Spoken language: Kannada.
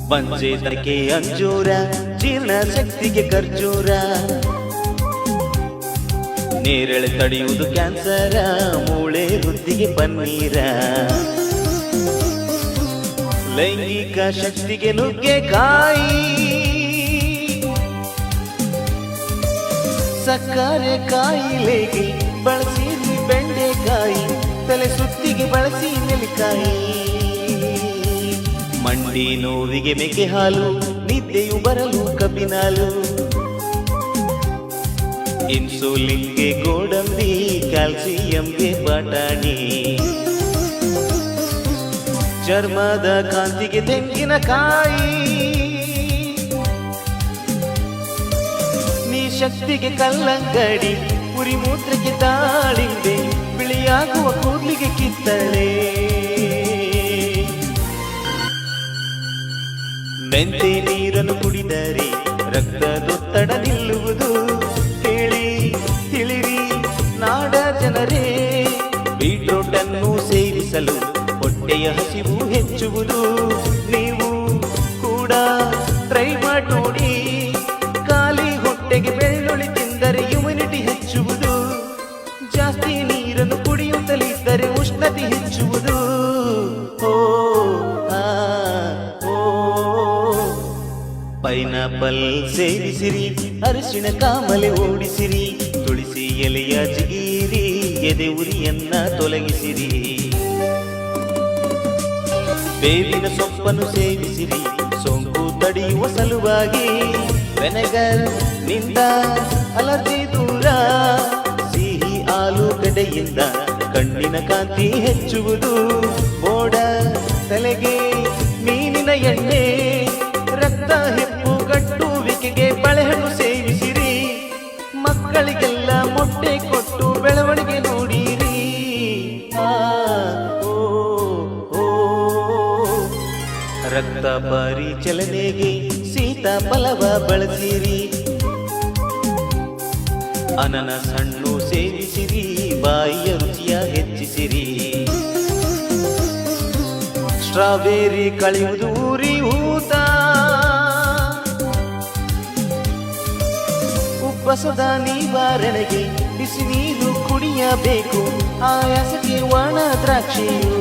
ಪಂಚೇತಕ್ಕೆ ಅಂಜೂರ, ಜೀರ್ಣ ಶಕ್ತಿಗೆ ಖರ್ಜೂರ, ನೇರಳೆ ತಡೆಯುವುದು ಕ್ಯಾನ್ಸರ, ಮೂಳೆ ವೃದ್ಧಿಗೆ ಪನ್ನೀರ, ಲೈಂಗಿಕ ಶಕ್ತಿಗೆ ನುಗ್ಗೆಕಾಯಿ, ಸಕ್ಕರೆ ಕಾಯಿಲೆಗೆ ಬಳಸಿ ಬೆಂಡೆಕಾಯಿ, ತಲೆ ಸುತ್ತಿಗೆ ಬಳಸಿ ನೆಲ್ಲಿಕಾಯಿ, ಮಂಡಿ ನೋವಿಗೆ ಮೇಕೆ ಹಾಲು, ನಿದ್ದೆಯು ಬರಲು ಕಬ್ಬಿನಾಲು, ಇನ್ಸುಲಿನ್ಗೆ ಗೋಡಂಬಿ, ಕ್ಯಾಲ್ಸಿಯಂಗೆ ಬಟಾಣಿ, ಚರ್ಮದ ಕಾಂತಿಗೆ ತೆಂಗಿನಕಾಯಿ, ನೀ ಶಕ್ತಿಗೆ ಕಲ್ಲಂಗಡಿ, ಉರಿ ಮೂತ್ರಕ್ಕೆ ದಾಳಿಂಬೆ, ಬಿಳಿಯಾಗುವ ಕೂದಲಿಗೆ ಕಿತ್ತಳೆ, ಮೆಂತೆ ನೀರನ್ನು ಕುಡಿದರೆ ರಕ್ತದೊತ್ತಡ ನಿಲ್ಲುವುದು, ಕೇಳಿ ತಿಳಿರಿ ನಾಡ ಜನರೇ, ಬೀಟ್ರೂಟ್ ಅನ್ನು ಸೇವಿಸಲು ಹೊಟ್ಟೆಯ ಹಸಿವು ಹೆಚ್ಚುವುದು, ನೀವು ಕೂಡ ಟ್ರೈ ಮಾಡಿ ನೋಡಿ, ಖಾಲಿ ಹೊಟ್ಟೆಗೆ ಬೆಳ್ಳುಳ್ಳಿ ತಿಂದರೆ ಇಮ್ಯುನಿಟಿ ಹೆಚ್ಚುವುದು, ಜಾಸ್ತಿ ನೀರನ್ನು ಕುಡಿಯುತ್ತಲಿದ್ದರೆ ಉಷ್ಣತೆ ಹೆಚ್ಚುವುದು, ಪೈನಾಪಲ್ ಸೇವಿಸಿರಿ, ಅರಿಶಿಣ ಕಾಮಲೆ ಓಡಿಸಿರಿ, ತುಳಸಿ ಎಲೆಯ ಜಿಗಿರಿ, ಎದೆ ಉರಿಯನ್ನ ತೊಲಗಿಸಿರಿ, ಬೇವಿನ ಸೊಪ್ಪನ್ನು ಸೇವಿಸಿರಿ, ಸೋಂಕು ತಡೆಯುವ ಸಲುವಾಗಿ, ವೆನೆಗರ್ ನಿಂದ ಅಲರ್ಜಿ ದೂರ, ಸಿಹಿ ಆಲೂಗಡ್ಡೆಯಿಂದ ಕಣ್ಣಿನ ಕಾಂತಿ ಹೆಚ್ಚುವುದು, ಮೋಡ ತಲೆಗೆ ಮೀನಿನ ಎಣ್ಣೆ, ರಕ್ತ ಹೆಪ್ಪುಗಟ್ಟುವಿಕೆಗೆ ಬಳೆಹಣ್ಣು ಸೇವಿಸಿರಿ, ಮಕ್ಕಳಿಗೆಲ್ಲ ಮೊಟ್ಟೆ ಕೊಟ್ಟು ಬೆಳವಣಿಗೆ ನೋಡಿರಿ, ರಕ್ತ ಪರಿಚಲನೆಗೆ ಸೀತಾಫಲವ ಬಳಸಿರಿ, ಅನನಸ್ ಹಣ್ಣು ಸೇವಿಸಿರಿ, ಬಾಯಿಯ ರುಚಿಯ ಹೆಚ್ಚಿಸಿರಿ, ಸ್ಟ್ರಾಬೆರಿ ಕಳೆಯುವುದು ಉರಿ ಊತ, ಉಬ್ಬಸದ ನಿವಾರಣೆಗೆ ಬಿಸಿ ನೀರು ಕುಡಿಯಬೇಕು, ಆಯಾಸಕ್ಕೆ ಒಣ ದ್ರಾಕ್ಷಿಯು,